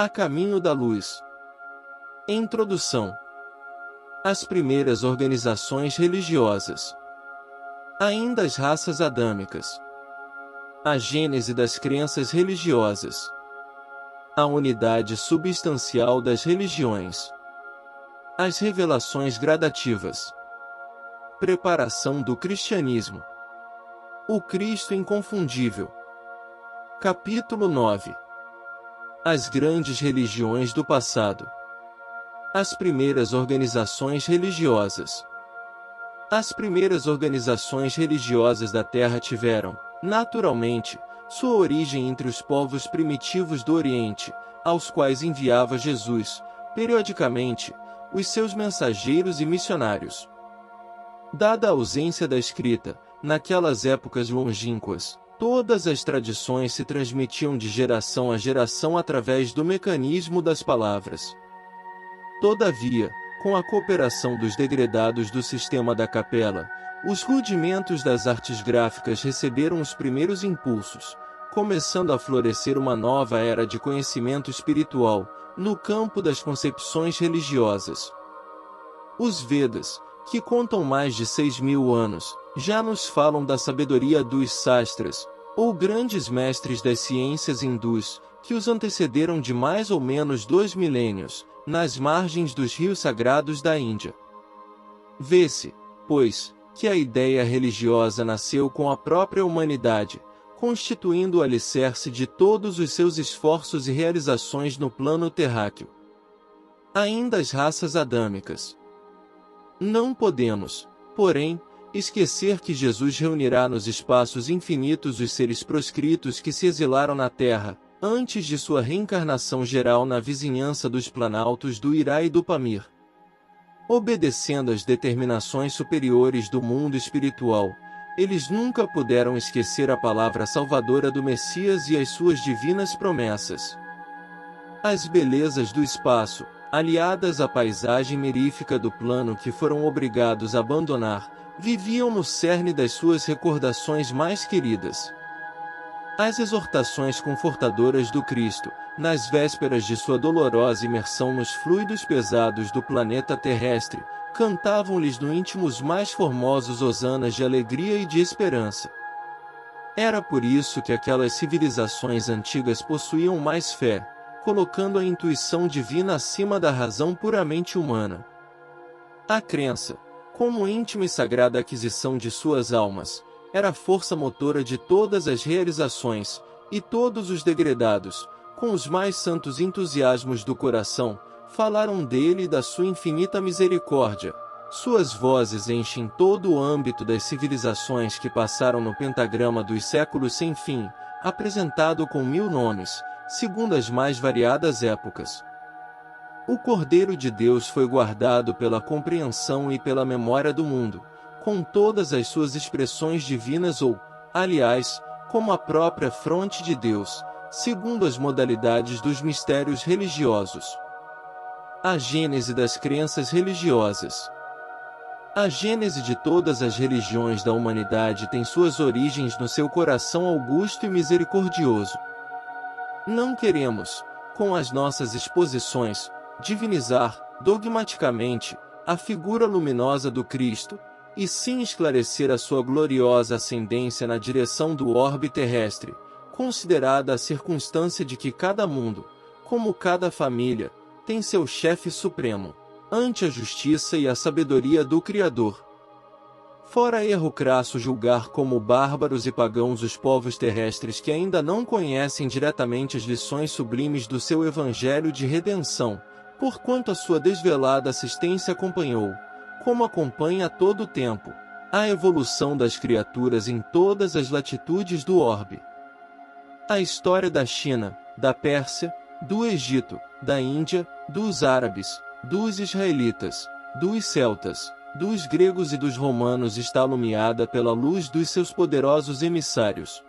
A caminho da luz. Introdução. As primeiras organizações religiosas. Ainda as raças adâmicas. A gênese das crenças religiosas. A unidade substancial das religiões. As revelações gradativas. Preparação do cristianismo. O Cristo inconfundível. Capítulo 9. As grandes religiões do passado. As primeiras organizações religiosas. As primeiras organizações religiosas da Terra tiveram, naturalmente, sua origem entre os povos primitivos do Oriente, aos quais enviava Jesus, periodicamente, os seus mensageiros e missionários. Dada a ausência da escrita, naquelas épocas longínquas, todas as tradições se transmitiam de geração a geração através do mecanismo das palavras. Todavia, com a cooperação dos degredados do sistema da capela, os rudimentos das artes gráficas receberam os primeiros impulsos, começando a florescer uma nova era de conhecimento espiritual, no campo das concepções religiosas. Os Vedas, que contam mais de 6.000 anos, já nos falam da sabedoria dos sastras, ou grandes mestres das ciências hindus, que os antecederam de mais ou menos 2 milênios, nas margens dos rios sagrados da Índia. Vê-se, pois, que a ideia religiosa nasceu com a própria humanidade, constituindo o alicerce de todos os seus esforços e realizações no plano terráqueo. Ainda as raças adâmicas. Não podemos, porém, esquecer que Jesus reunirá nos espaços infinitos os seres proscritos que se exilaram na Terra, antes de sua reencarnação geral na vizinhança dos planaltos do Irá e do Pamir. Obedecendo às determinações superiores do mundo espiritual, eles nunca puderam esquecer a palavra salvadora do Messias e as suas divinas promessas. As belezas do espaço, aliadas à paisagem merífica do plano que foram obrigados a abandonar, viviam no cerne das suas recordações mais queridas. As exortações confortadoras do Cristo, nas vésperas de sua dolorosa imersão nos fluidos pesados do planeta terrestre, cantavam-lhes no íntimo os mais formosos hosanas de alegria e de esperança. Era por isso que aquelas civilizações antigas possuíam mais fé, colocando a intuição divina acima da razão puramente humana. A crença, como íntima e sagrada aquisição de suas almas, era a força motora de todas as realizações, e todos os degredados, com os mais santos entusiasmos do coração, falaram dele e da sua infinita misericórdia. Suas vozes enchem todo o âmbito das civilizações que passaram no pentagrama dos séculos sem fim, apresentado com 1000 nomes, segundo as mais variadas épocas. O Cordeiro de Deus foi guardado pela compreensão e pela memória do mundo, com todas as suas expressões divinas ou, aliás, como a própria fronte de Deus, segundo as modalidades dos mistérios religiosos. A gênese das crenças religiosas. A gênese de todas as religiões da humanidade tem suas origens no seu coração augusto e misericordioso. Não queremos, com as nossas exposições, divinizar, dogmaticamente, a figura luminosa do Cristo, e sim esclarecer a sua gloriosa ascendência na direção do orbe terrestre, considerada a circunstância de que cada mundo, como cada família, tem seu chefe supremo, ante a justiça e a sabedoria do Criador. Fora erro crasso julgar como bárbaros e pagãos os povos terrestres que ainda não conhecem diretamente as lições sublimes do seu Evangelho de redenção, porquanto a sua desvelada assistência acompanhou, como acompanha a todo o tempo, a evolução das criaturas em todas as latitudes do orbe. A história da China, da Pérsia, do Egito, da Índia, dos árabes, dos israelitas, dos celtas, dos gregos e dos romanos está alumiada pela luz dos seus poderosos emissários.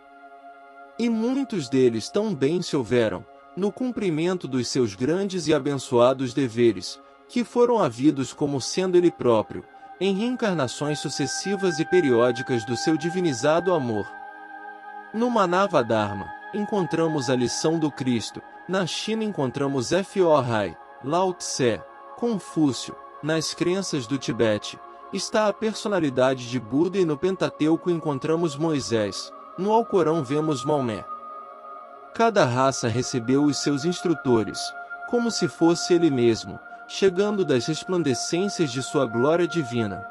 E muitos deles tão bem se houveram, no cumprimento dos seus grandes e abençoados deveres, que foram havidos como sendo ele próprio, em reencarnações sucessivas e periódicas do seu divinizado amor. No Manava Dharma, encontramos a lição do Cristo, Na China encontramos Forrai, Lao Tse, Confúcio. Nas crenças do Tibete, está a personalidade de Buda e no Pentateuco encontramos Moisés. No Alcorão vemos Maomé. Cada raça recebeu os seus instrutores, como se fosse ele mesmo, chegando das resplandecências de sua glória divina.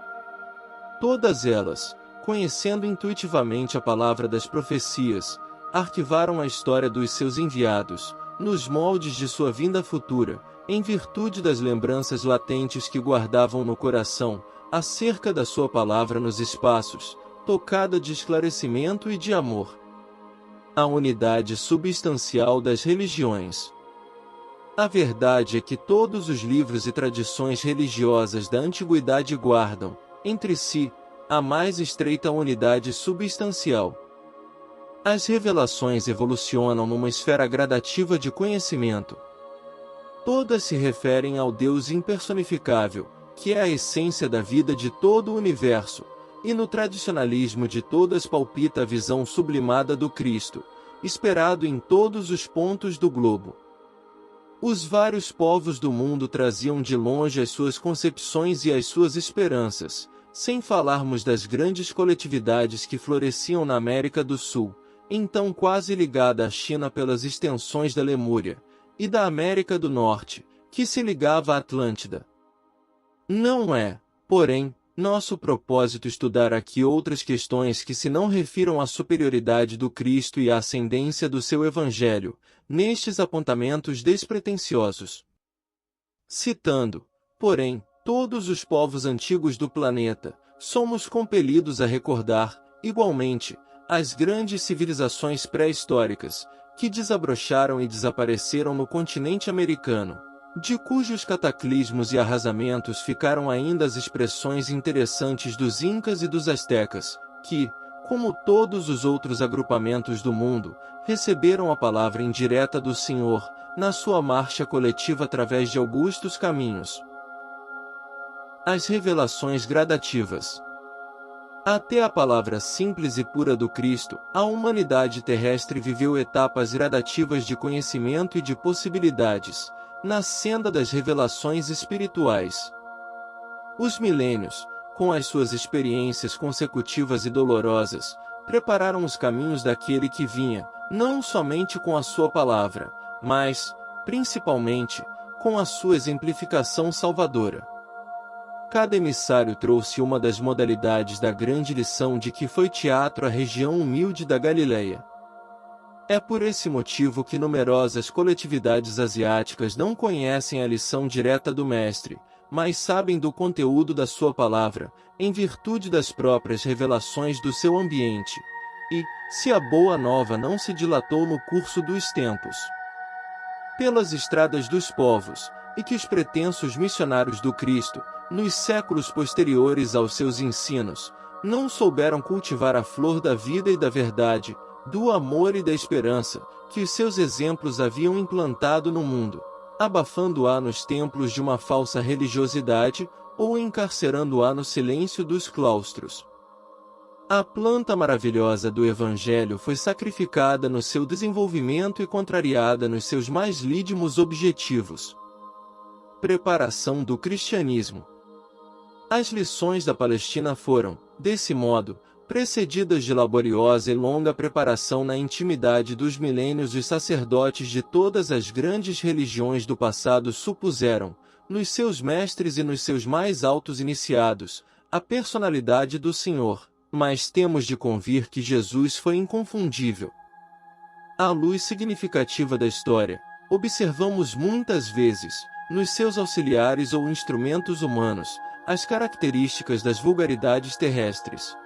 Todas elas, conhecendo intuitivamente a palavra das profecias, arquivaram a história dos seus enviados, nos moldes de sua vinda futura, em virtude das lembranças latentes que guardavam no coração, acerca da sua palavra nos espaços, tocada de esclarecimento e de amor. A unidade substancial das religiões. A verdade é que todos os livros e tradições religiosas da antiguidade guardam, entre si, a mais estreita unidade substancial. As revelações evolucionam numa esfera gradativa de conhecimento. Todas se referem ao Deus impersonificável, que é a essência da vida de todo o universo, e no tradicionalismo de todas palpita a visão sublimada do Cristo, esperado em todos os pontos do globo. Os vários povos do mundo traziam de longe as suas concepções e as suas esperanças, sem falarmos das grandes coletividades que floresciam na América do Sul, então quase ligada à China pelas extensões da Lemúria, e da América do Norte, que se ligava à Atlântida. Não é, porém, nosso propósito estudar aqui outras questões que se não refiram à superioridade do Cristo e à ascendência do seu Evangelho, nestes apontamentos despretensiosos. Citando, porém, todos os povos antigos do planeta, somos compelidos a recordar, igualmente, as grandes civilizações pré-históricas, que desabrocharam e desapareceram no continente americano, de cujos cataclismos e arrasamentos ficaram ainda as expressões interessantes dos Incas e dos Aztecas, que, como todos os outros agrupamentos do mundo, receberam a palavra indireta do Senhor, na sua marcha coletiva através de augustos caminhos. As revelações gradativas. Até a palavra simples e pura do Cristo, a humanidade terrestre viveu etapas gradativas de conhecimento e de possibilidades, na senda das revelações espirituais. Os milênios, com as suas experiências consecutivas e dolorosas, prepararam os caminhos daquele que vinha, não somente com a sua palavra, mas, principalmente, com a sua exemplificação salvadora. Cada emissário trouxe uma das modalidades da grande lição de que foi teatro a região humilde da Galileia. É por esse motivo que numerosas coletividades asiáticas não conhecem a lição direta do Mestre, mas sabem do conteúdo da sua palavra, em virtude das próprias revelações do seu ambiente, e, se a Boa Nova não se dilatou no curso dos tempos, pelas estradas dos povos, e que os pretensos missionários do Cristo, nos séculos posteriores aos seus ensinos, não souberam cultivar a flor da vida e da verdade, do amor e da esperança, que os seus exemplos haviam implantado no mundo, abafando-a nos templos de uma falsa religiosidade, ou encarcerando-a no silêncio dos claustros. A planta maravilhosa do Evangelho foi sacrificada no seu desenvolvimento e contrariada nos seus mais lídimos objetivos. Preparação do cristianismo. As lições da Palestina foram, desse modo, precedidas de laboriosa e longa preparação na intimidade dos milênios. Os sacerdotes de todas as grandes religiões do passado supuseram, nos seus mestres e nos seus mais altos iniciados, a personalidade do Senhor, mas temos de convir que Jesus foi inconfundível. À luz significativa da história, observamos muitas vezes, nos seus auxiliares ou instrumentos humanos, as características das vulgaridades terrestres.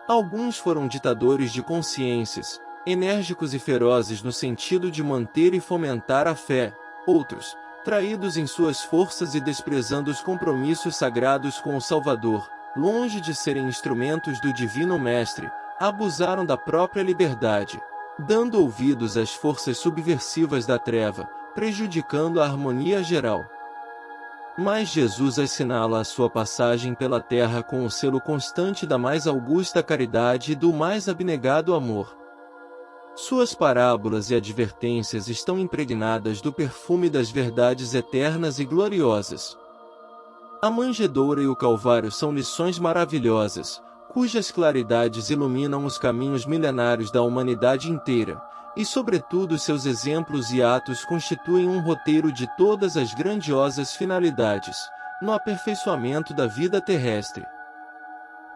Alguns foram ditadores de consciências, enérgicos e ferozes no sentido de manter e fomentar a fé, outros, traídos em suas forças e desprezando os compromissos sagrados com o Salvador, longe de serem instrumentos do Divino Mestre, abusaram da própria liberdade, dando ouvidos às forças subversivas da treva, prejudicando a harmonia geral. Mas Jesus assinala a sua passagem pela terra com o selo constante da mais augusta caridade e do mais abnegado amor. Suas parábolas e advertências estão impregnadas do perfume das verdades eternas e gloriosas. A manjedoura e o Calvário são lições maravilhosas, cujas claridades iluminam os caminhos milenários da humanidade inteira, e sobretudo seus exemplos e atos constituem um roteiro de todas as grandiosas finalidades, no aperfeiçoamento da vida terrestre.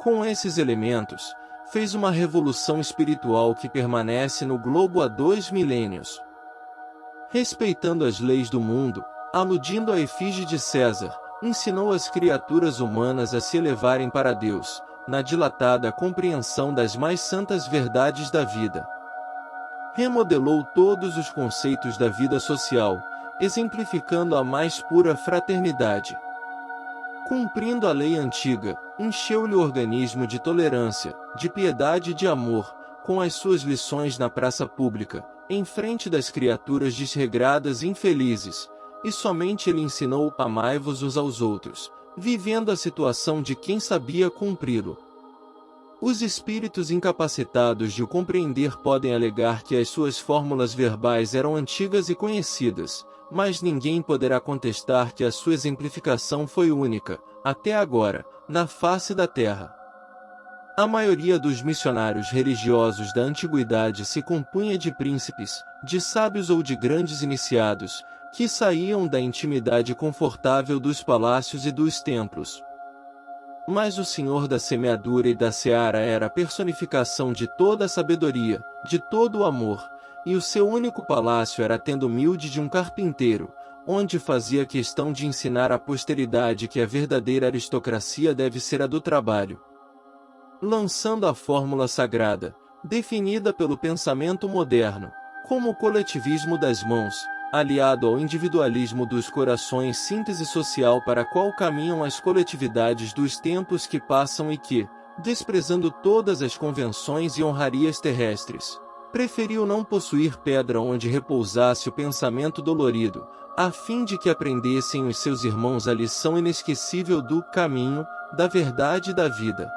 Com esses elementos, fez uma revolução espiritual que permanece no globo há 2 milênios. Respeitando as leis do mundo, aludindo à efígie de César, ensinou as criaturas humanas a se elevarem para Deus, na dilatada compreensão das mais santas verdades da vida. Remodelou todos os conceitos da vida social, exemplificando a mais pura fraternidade. Cumprindo a lei antiga, encheu-lhe o organismo de tolerância, de piedade e de amor, com as suas lições na praça pública, em frente das criaturas desregradas e infelizes, e somente ele ensinou: amai-vos uns aos outros, vivendo a situação de quem sabia cumpri-lo. Os espíritos incapacitados de o compreender podem alegar que as suas fórmulas verbais eram antigas e conhecidas, mas ninguém poderá contestar que a sua exemplificação foi única, até agora, na face da terra. A maioria dos missionários religiosos da antiguidade se compunha de príncipes, de sábios ou de grandes iniciados, que saíam da intimidade confortável dos palácios e dos templos. Mas o Senhor da semeadura e da seara era a personificação de toda a sabedoria, de todo o amor, e o seu único palácio era a tenda humilde de um carpinteiro, onde fazia questão de ensinar à posteridade que a verdadeira aristocracia deve ser a do trabalho. Lançando a fórmula sagrada, definida pelo pensamento moderno, como o coletivismo das mãos, aliado ao individualismo dos corações, síntese social para a qual caminham as coletividades dos tempos que passam e que, desprezando todas as convenções e honrarias terrestres, preferiu não possuir pedra onde repousasse o pensamento dolorido, a fim de que aprendessem os seus irmãos a lição inesquecível do caminho, da verdade e da vida.